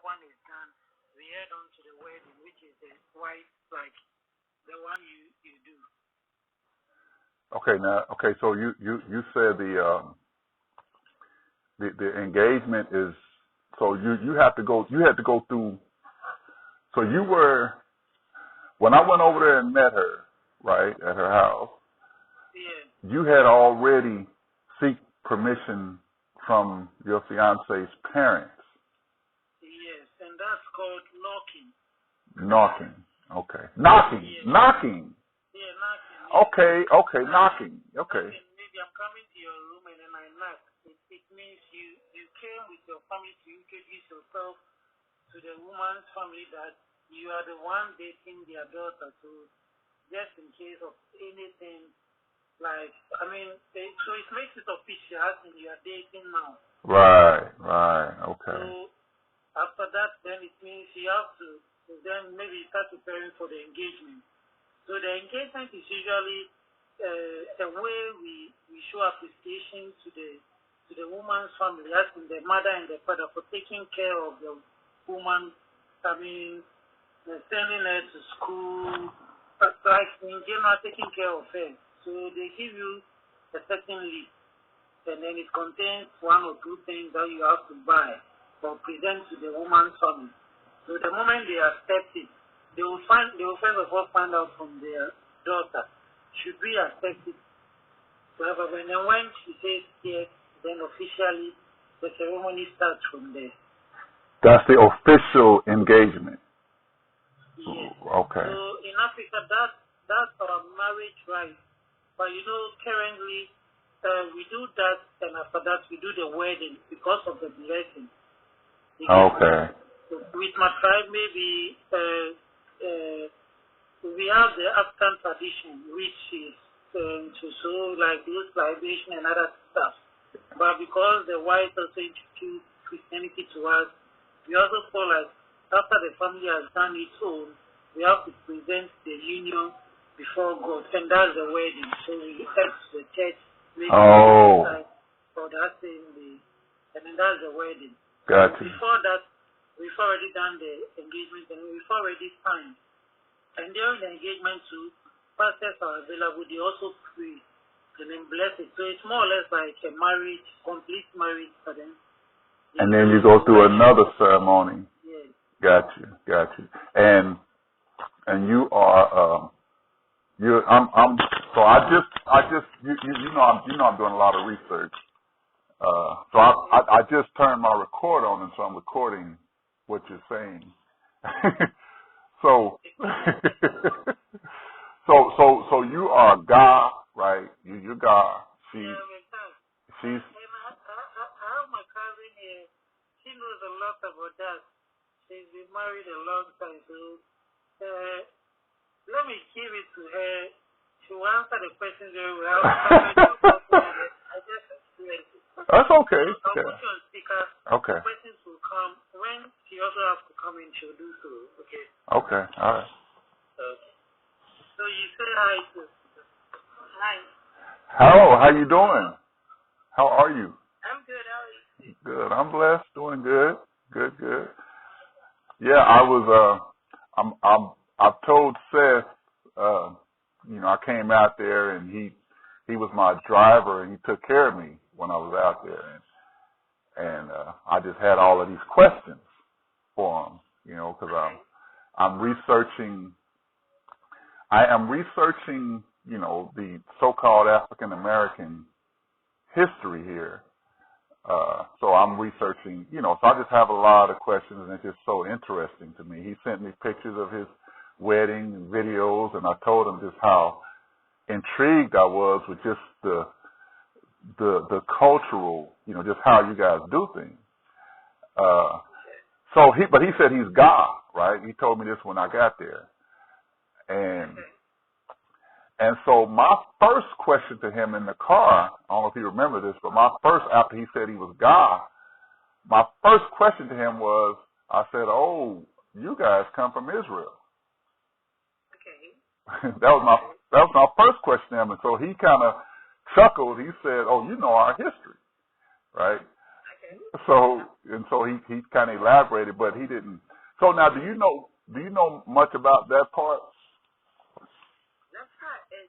one is done, we head on to the wedding, which is the white, like the one you do. Okay, so you said the engagement is, so you had to go through. So you were, when I went over there and met her, right, at her house, Yeah. you had already seek permission from your fiance's parents. Yes, and that's called knocking. Knocking. Okay. Knocking. Yeah. Knocking. Yeah, knocking. Yeah. Okay, knocking. Okay. Maybe I'm coming to your room and then I knock. It means you came with your family to introduce yourself to the woman's family that you are the one dating their daughter. So just in case of anything, like, so it makes it official as in you are dating now. Right, okay. So after that, then it means you have to, then maybe start preparing for the engagement. So the engagement is usually a way we show appreciation to the woman's family, as in the mother and the father, for taking care of the woman, sending her to school, like in general, taking care of her. So they give you a certain list, and then it contains one or two things that you have to buy or present to the woman's family. So the moment they accept it, they will first of all find out from their daughter, should we accept it? However, when she says yes, then officially the ceremony starts from there. That's the official engagement. Yes. Okay. So in Africa, that's our marriage right. But currently we do that, and after that we do the wedding because of the blessing. Okay. With my tribe, maybe we have the African tradition, which is to show like this libation and other stuff. But because the whites also introduced Christianity to us, we also feel like after the family has done its own, we have to present the union before God, and that's the wedding. So we head to the church, maybe for that same day, and then that's the wedding. Gotcha. Before that, we've already done the engagement, and we've already signed. And during the engagement too, pastors are available. They also pray and then bless it. So it's more or less like a marriage, complete marriage for them. And then you go through another ceremony. Yes. Got you. And you are so I just you know I'm doing a lot of research. So I just turned my record on, and so I'm recording what you're saying. So so you are God, right? You're God. She's. I have my cousin here. She knows a lot about that. She's been married a long time, so let me give it to her. She will answer the questions very well. I just experienced it. That's okay. I'll put you on speaker. Okay. The questions will come. When she also has to come in, she'll do so. Okay. Okay. All right. Okay. So you say hi to. Hi. Hello. How you doing? How are you? I'm good. How are you? Good. I'm blessed. Doing good. Good. Yeah, I was. I've told Seth. I came out there and he was my driver and he took care of me when I was out there, and I just had all of these questions for him, because I'm researching. I am researching, the so-called African American history here. So I'm researching, so I just have a lot of questions, and it's just so interesting to me. He sent me pictures of his wedding and videos, and I told him just how intrigued I was with just the cultural, just how you guys do things. But he said he's God, right? He told me this when I got there, and so my first question to him in the car, I don't know if you remember this, but after he said he was God, my first question to him was, I said, "Oh, you guys come from Israel." Okay. That was my first question to him, and so he kind of chuckled. He said, "Oh, you know our history, right?" Okay. So he kind of elaborated, but he didn't. So now, do you know much about that part? That part is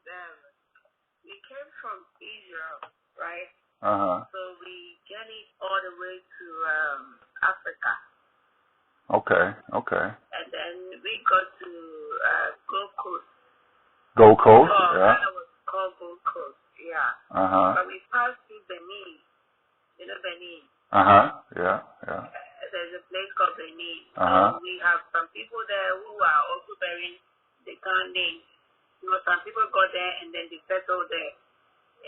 we came from Israel, right? So we journeyed all the way to Africa. Okay. And then we got to Gold Coast. Gold Coast, yeah. Ghana was called Gold Coast, yeah. But we passed through Benin. You know Benin? Yeah. There's a place called Benin. So we have some people there who are also bearing the Ghana name. You know, some people got there and then they settled there.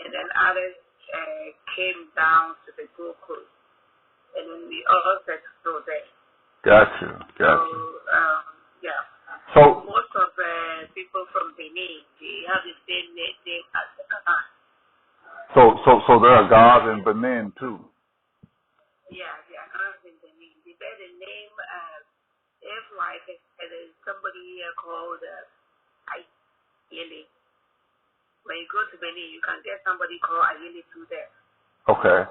And then others came down to the Gold Coast. And then we all settled there. Got you. Yeah. So most of people from Benin, they have the same name as the Ghana. So there are gods in Benin too. Yeah, there are gods in Benin. They bear the name if like there's somebody here called Ayele. When you go to Benin, you can get somebody called Ayele too there. Okay.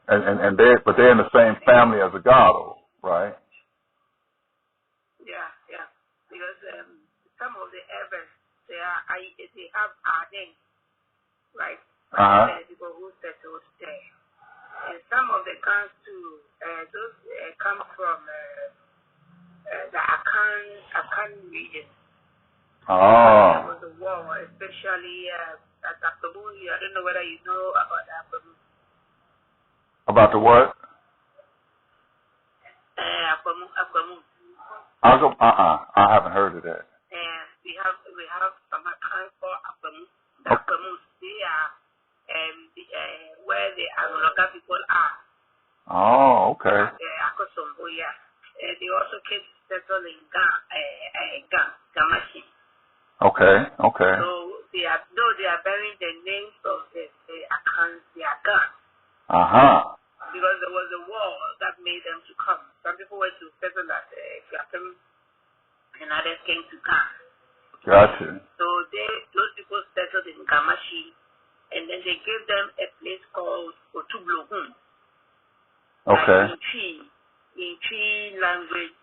And they're in the same family as a god, right? Yeah. Because some of the Evans, they have our name, right? The people who settled there. And some of the guns too, those come from the Akan region. There was a war, especially at Akamu. I don't know whether you know about Akamu. About the what? Akamu. I haven't heard of that. And we have some Akan for Akamu. The Akamu, they are where the Anologa people are. Oh, okay. Akosombo, yeah. They also came to settle in Gamashi. Okay. So though they are bearing the names of the Akans, they are gone. Because there was a war that made them to come. Some people went to settle at Fiatem, and others came to Ghana. Gotcha. So those people settled in Gamashi, and then they gave them a place called Otublohun. Okay. In Tree language,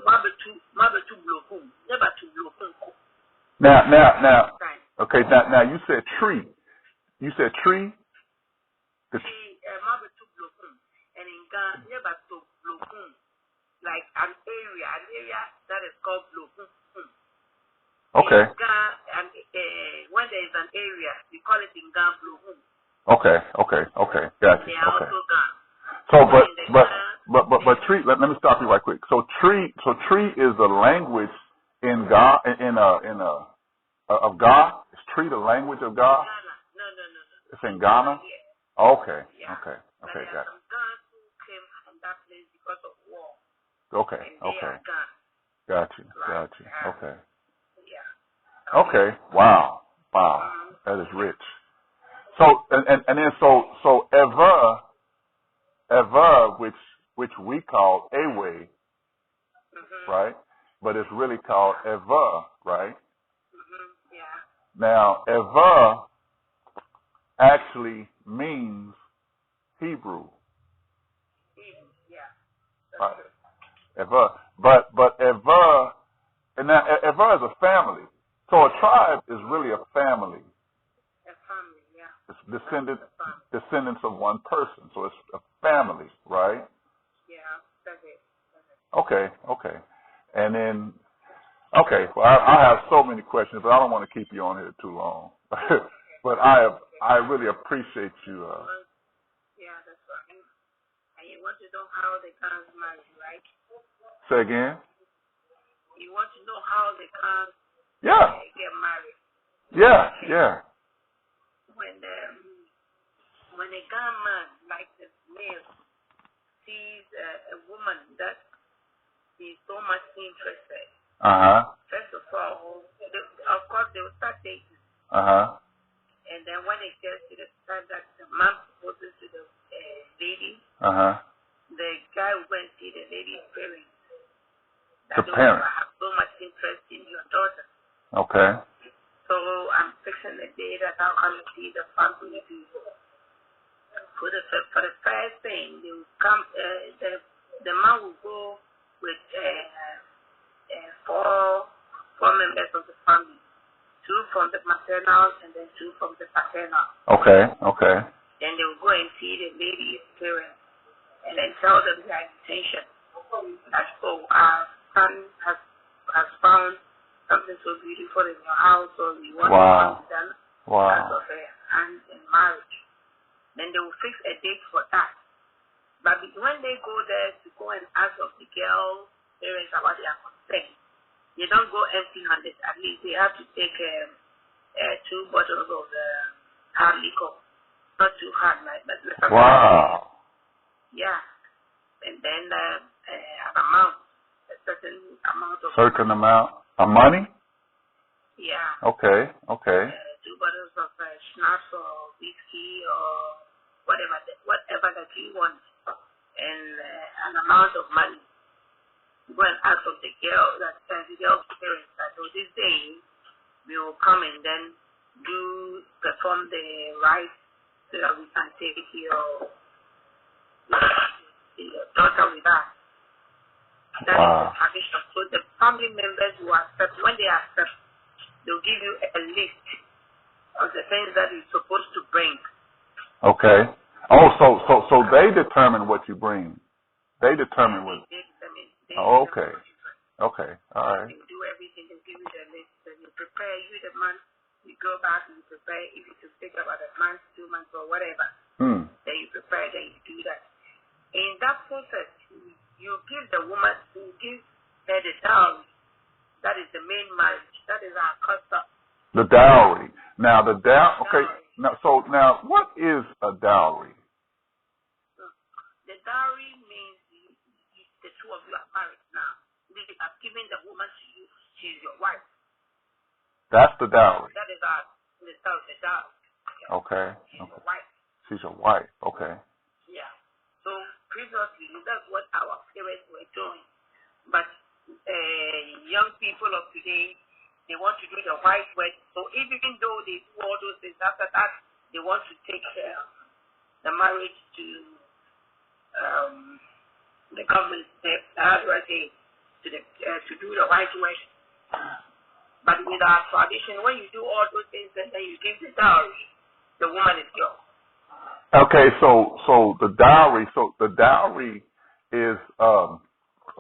Mabetu Blohun, never to Blohun. Now. Okay. Now you said tree. You said tree. Mabetu Blohun, and in Ghana, never to Blohun, like an area that is called Blohun. Okay. In Ghana, and when there is an area, we call it in Ghana Blohun. Okay. Gotcha. They are also Ghana. So, but tree. Let me stop you right quick. So tree is the language in God of God. Is tree the language of God? No. It's in Ghana. Okay. Yeah. Okay. But Got there are some Ghanaians who came from that place because of war. Okay. And they are Ghana. Got you. Right. Okay. Yeah. Okay. Wow. That is rich. So and then so Ever, which we call Awe, right? But it's really called Ever, right? Yeah. Now, Ever actually means Hebrew. Yeah. Right. Ever. But Ever, and now Ever is a family. So a tribe is really a family. A family, yeah. It's descendants of one person. So it's a family, right? Yeah, that's it. Okay. And then, well, I have so many questions, but I don't want to keep you on here too long. But I really appreciate you. Yeah, that's right. And you want to know how they can't marry, right? Say again? You want to know how they can't get married? Yeah. When a Ghana man, like the male, sees a woman that he's so much interested, first of all, of course they will start dating. And then when it gets to the time that the man proposes to the lady, the guy will go and see the lady's parents. The parents. I have so much interest in your daughter. Okay. So I'm fixing the day that I'll come see the family people. For the first thing, they will come. The man will go with four members of the family, 2 from the maternal and then 2 from the paternal. Okay. Then they will go and see the lady's parents and then tell them their intention. That, our son has found something so beautiful in your house, or we want to done as of a hand in marriage. Then they will fix a date for that. But when they go there to go and ask of the girl parents about their consent, they don't go empty-handed. At least they have to take 2 bottles of hard liquor. Not too hard, but wow. Yeah. And then an amount, a certain amount of money? Yeah. Okay. 2 bottles of schnapps or whiskey or whatever that you want, and an amount of money. Go and ask of the girl, the girl's parents, that this day we will come and then perform the rites so that we can take your daughter with us. That is the tradition. So the family members who accept, when they accept, they'll give you a list of the things that you're supposed to bring. Okay. Oh, so they determine what you bring. They determine what. Okay. Okay. All right. They do everything. They give you the list. And you prepare. You, the man, you go back and you prepare. If it will take about a month, 2 months, or whatever, then you prepare. Then you do that. In that process, you give the woman, you give her the dowry. That is the main marriage. That is our custom. The dowry. Now the dowry. Okay. Now what is a dowry? The dowry means the 2 of you are married now. They are giving the woman to you. She is your wife. That's the dowry. That is the dowry. Okay. She's your wife. She's your wife. Okay. Yeah. So previously, that's what our parents were doing. But young people of today, they want to do the white way. So even though they do all those things, after that, they want to take the marriage to the government, to do the white way. But with our tradition, when you do all those things and then you give the dowry, the woman is yours. Okay, so the dowry is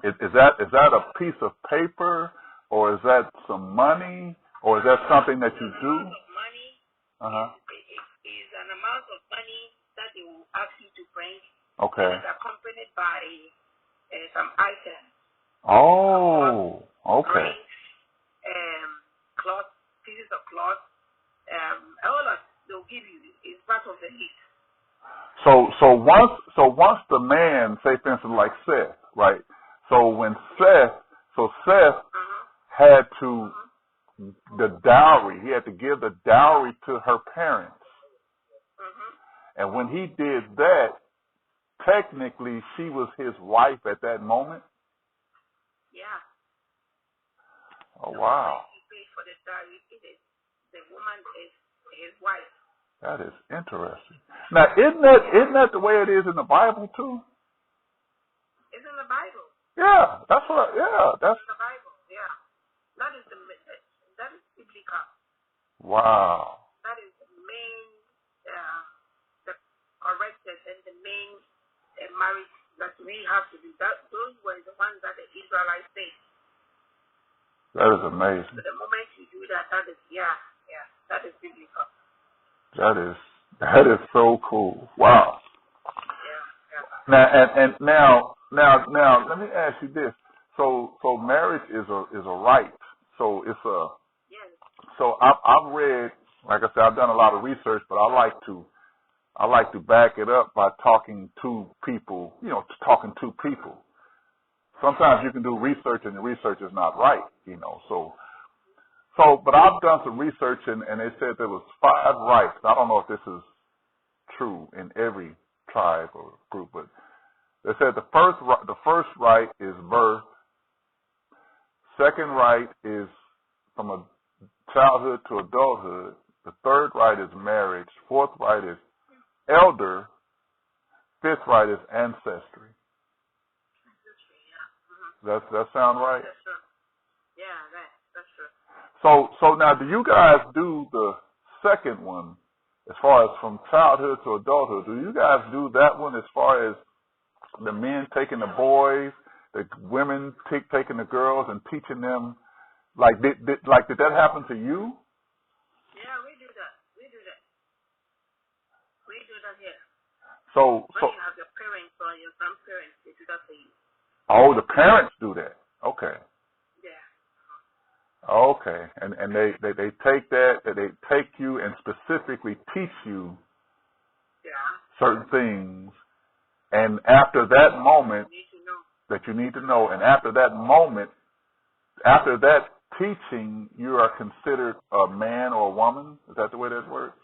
that a piece of paper, or is that some money, or is that something that you do? Money is an amount of money that they will ask you to bring. Okay. It is accompanied by some items. Oh, okay. Cloth, pieces of cloth, all that they'll give you is part of the list. So once the man, say for instance like Seth, right? So when Seth had to the dowry, he had to give the dowry to her parents. And when he did that, technically she was his wife at that moment. Yeah. Oh wow. He paid for the dowry. The woman is his wife. That is interesting. Now, isn't that the way it is in the Bible too? It's in the Bible. Yeah, that's in the Bible. Yeah, that is biblical. Wow. That is the main, the corrected and the main marriage that we have to do. Those were the ones that the Israelites did. That is amazing. So the moment you do that, that is that is biblical. That is so cool. Wow. Yeah. Now let me ask you this. So marriage is a right. So it's a. Yes. So I've read, like I said, I've done a lot of research, but I like to back it up by talking to people. Talking to people. Sometimes you can do research and the research is not right. But I've done some research and they said there was 5 rights. I don't know if this is true in every tribe or group, but they said the first right is birth. Second right is from a childhood to adulthood. The third right is marriage. Fourth right is elder. fifth right is ancestry. Ancestry, yeah. That sound right? That's true. Yeah, that's true. So now, do you guys do the second one as far as from childhood to adulthood? Do you guys do that one as far as the men taking the boys, the women taking the girls and teaching them? Like did that happen to you? Yeah, we do that. We do that here. So when you have your parents or your grandparents, they do that for you. Oh, the parents do that. Okay. Yeah. Okay, and they take that, they take you and specifically teach you certain things, and after that moment that you need to know, and after that moment, after that teaching, you are considered a man or a woman. Is that the way that works?